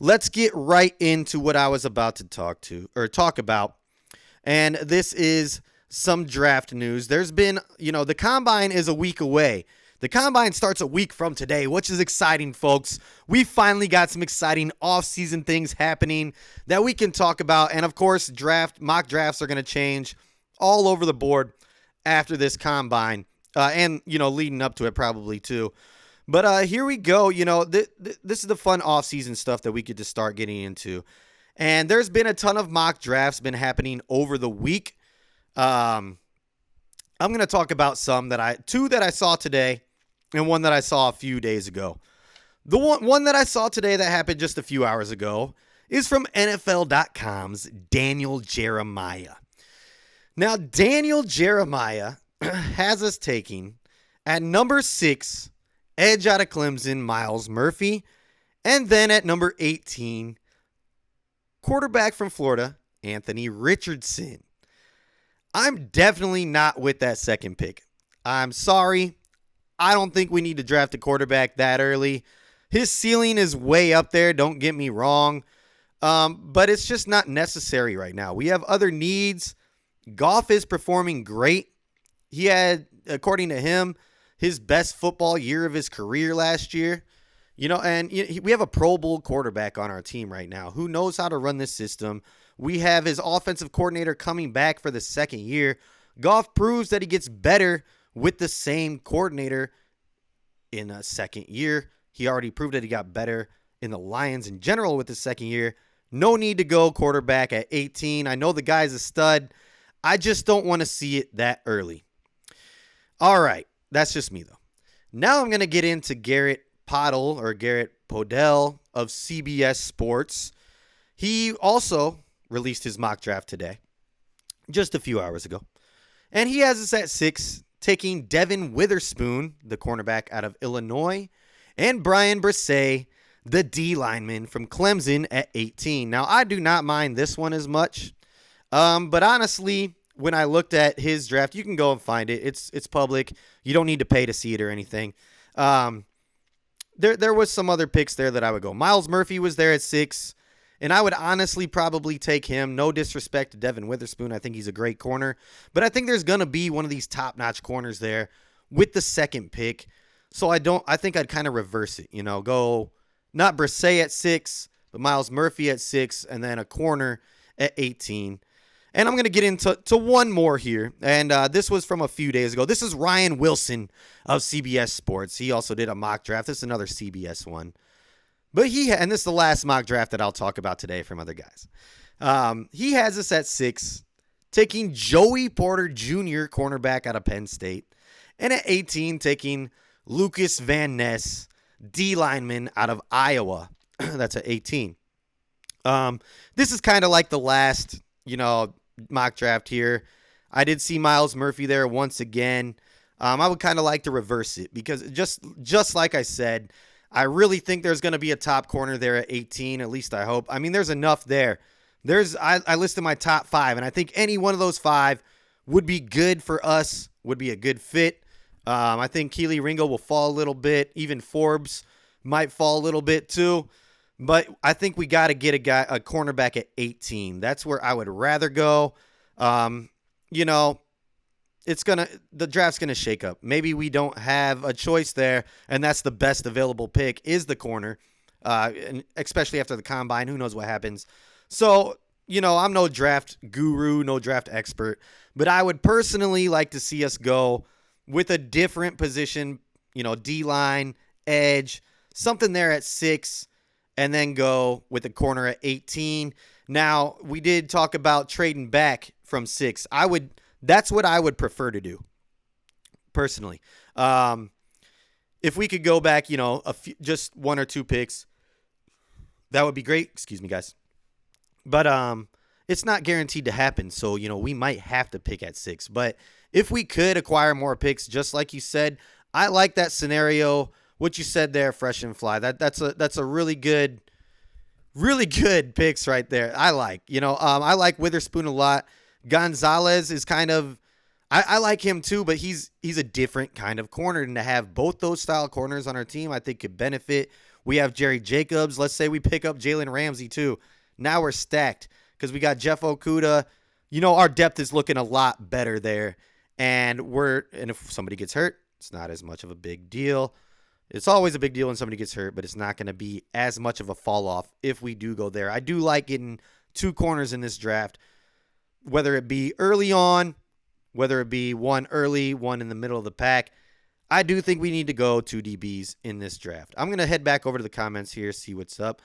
let's get right into what I was about to talk about. And this is some draft news. There's been, the combine is a week away. The combine starts a week from today, which is exciting, folks. We finally got some exciting off-season things happening that we can talk about. And of course, mock drafts are going to change all over the board after this combine, and leading up to it probably too. But here we go. This is the fun off-season stuff that we could just start getting into. And there's been a ton of mock drafts been happening over the week. I'm going to talk about two that I saw today and one that I saw a few days ago. The one that I saw today that happened just a few hours ago is from NFL.com's Daniel Jeremiah. Now, Daniel Jeremiah has us taking at number 6, edge out of Clemson, Myles Murphy, and then at number 18, quarterback from Florida, Anthony Richardson. I'm definitely not with that second pick. I'm sorry. I don't think we need to draft a quarterback that early. His ceiling is way up there, don't get me wrong. But it's just not necessary right now. We have other needs. Goff is performing great. He had, according to him, his best football year of his career last year. And we have a Pro Bowl quarterback on our team right now who knows how to run this system. We have his offensive coordinator coming back for the second year. Goff proves that he gets better with the same coordinator in a second year. He already proved that he got better in the Lions in general with the second year. No need to go quarterback at 18. I know the guy's a stud. I just don't want to see it that early. All right. That's just me, though. Now I'm going to get into Garrett Podell of CBS Sports. He also released his mock draft today, just a few hours ago. And he has us at 6, taking Devin Witherspoon, the cornerback out of Illinois, and Brian Bresee, the D lineman from Clemson, at 18. Now, I do not mind this one as much. But honestly, when I looked at his draft, you can go and find it. It's public. You don't need to pay to see it or anything. There was some other picks there that I would go. Myles Murphy was there at 6, and I would honestly probably take him. No disrespect to Devin Witherspoon. I think he's a great corner. But I think there's going to be one of these top-notch corners there with the second pick. So I think I'd kind of reverse it, go not Bresee at 6, but Myles Murphy at 6, and then a corner at 18. And I'm going to get into one more here, and this was from a few days ago. This is Ryan Wilson of CBS Sports. He also did a mock draft. This is another CBS one. But and this is the last mock draft that I'll talk about today from other guys. He has us at 6, taking Joey Porter Jr., cornerback out of Penn State. And at 18, taking Lucas Van Ness, D lineman out of Iowa. That's at 18. This is kind of like the last, mock draft here. I did see Myles Murphy there once again. I would kind of like to reverse it because just like I said, I really think there's going to be a top corner there at 18. At least I hope. I mean, there's enough there. I listed my top 5, and I think any one of those 5 would be good for us, would be a good fit. I think Keely Ringo will fall a little bit. Even Forbes might fall a little bit too. But I think we got to get a cornerback at 18. That's where I would rather go. The draft's gonna shake up. Maybe we don't have a choice there, and that's the best available pick is the corner, and especially after the combine. Who knows what happens? So I'm no draft guru, no draft expert, but I would personally like to see us go with a different position. D-line, edge, something there at 6. And then go with the corner at 18. Now, we did talk about trading back from 6. That's what I would prefer to do, personally. If we could go back, just 1 or 2 picks, that would be great. Excuse me, guys. But it's not guaranteed to happen, so, we might have to pick at 6. But if we could acquire more picks, just like you said, I like that scenario. What you said there, Fresh and Fly, that's a really good picks right there. I like Witherspoon a lot. Gonzalez is kind of, I like him too, but he's a different kind of corner, and to have both those style corners on our team, I think could benefit. We have Jerry Jacobs. Let's say we pick up Jalen Ramsey too. Now we're stacked because we got Jeff Okudah. Our depth is looking a lot better there. And if somebody gets hurt, it's not as much of a big deal. It's always a big deal when somebody gets hurt, but it's not going to be as much of a fall off if we do go there. I do like getting 2 corners in this draft, whether it be early on, whether it be one early, one in the middle of the pack. I do think we need to go 2 DBs in this draft. I'm going to head back over to the comments here, see what's up.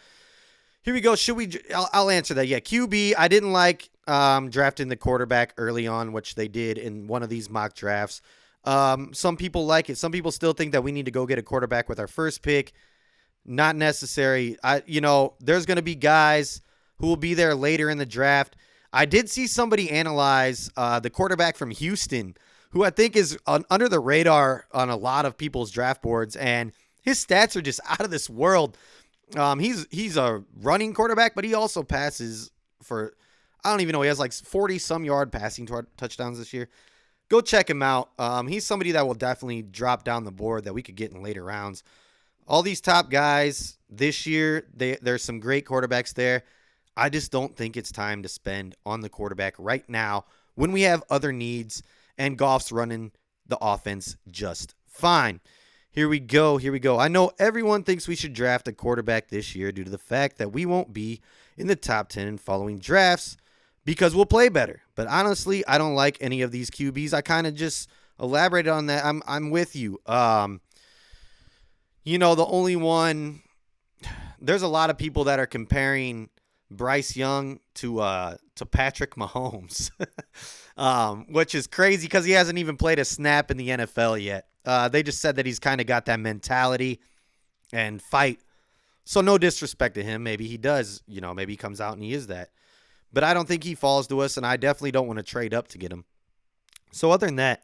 Here we go. I'll answer that. Yeah, QB, I didn't like drafting the quarterback early on, which they did in one of these mock drafts. Some people like it. Some people still think that we need to go get a quarterback with our first pick. Not necessary. There's going to be guys who will be there later in the draft. I did see somebody analyze the quarterback from Houston, who I think is under the radar on a lot of people's draft boards, and his stats are just out of this world. He's a running quarterback, but he also passes for, I don't even know, he has like 40-some yard passing touchdowns this year. Go check him out. He's somebody that will definitely drop down the board that we could get in later rounds. All these top guys this year, there's some great quarterbacks there. I just don't think it's time to spend on the quarterback right now when we have other needs and Goff's running the offense just fine. Here we go. I know everyone thinks we should draft a quarterback this year due to the fact that we won't be in the top 10 in following drafts because we'll play better. But honestly, I don't like any of these QBs. I kind of just elaborated on that. I'm with you. The only one, there's a lot of people that are comparing Bryce Young to Patrick Mahomes, which is crazy because he hasn't even played a snap in the NFL yet. They just said that he's kind of got that mentality and fight. So no disrespect to him. Maybe he does, maybe he comes out and he is that. But I don't think he falls to us, and I definitely don't want to trade up to get him. So other than that,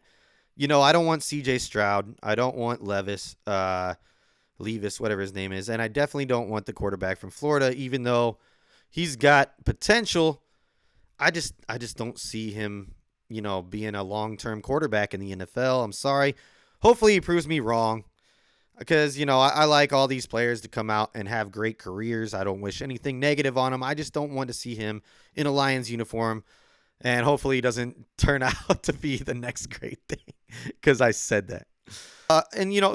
I don't want CJ Stroud. I don't want Levis, whatever his name is. And I definitely don't want the quarterback from Florida, even though he's got potential. I just don't see him, being a long-term quarterback in the NFL. I'm sorry. Hopefully he proves me wrong because, I like all these players to come out and have great careers. I don't wish anything negative on him. I just don't want to see him in a Lions uniform, and hopefully he doesn't turn out to be the next great thing because I said that.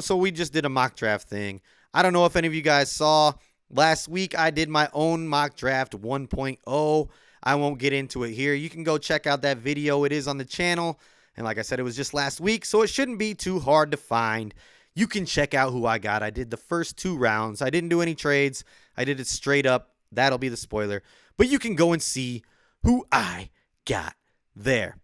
So we just did a mock draft thing. I don't know if any of you guys saw. Last week, I did my own mock draft 1.0. I won't get into it here. You can go check out that video. It is on the channel. And like I said, it was just last week, so it shouldn't be too hard to find. You can check out who I got. I did the first 2 rounds. I didn't do any trades. I did it straight up. That'll be the spoiler. But you can go and see who I got there.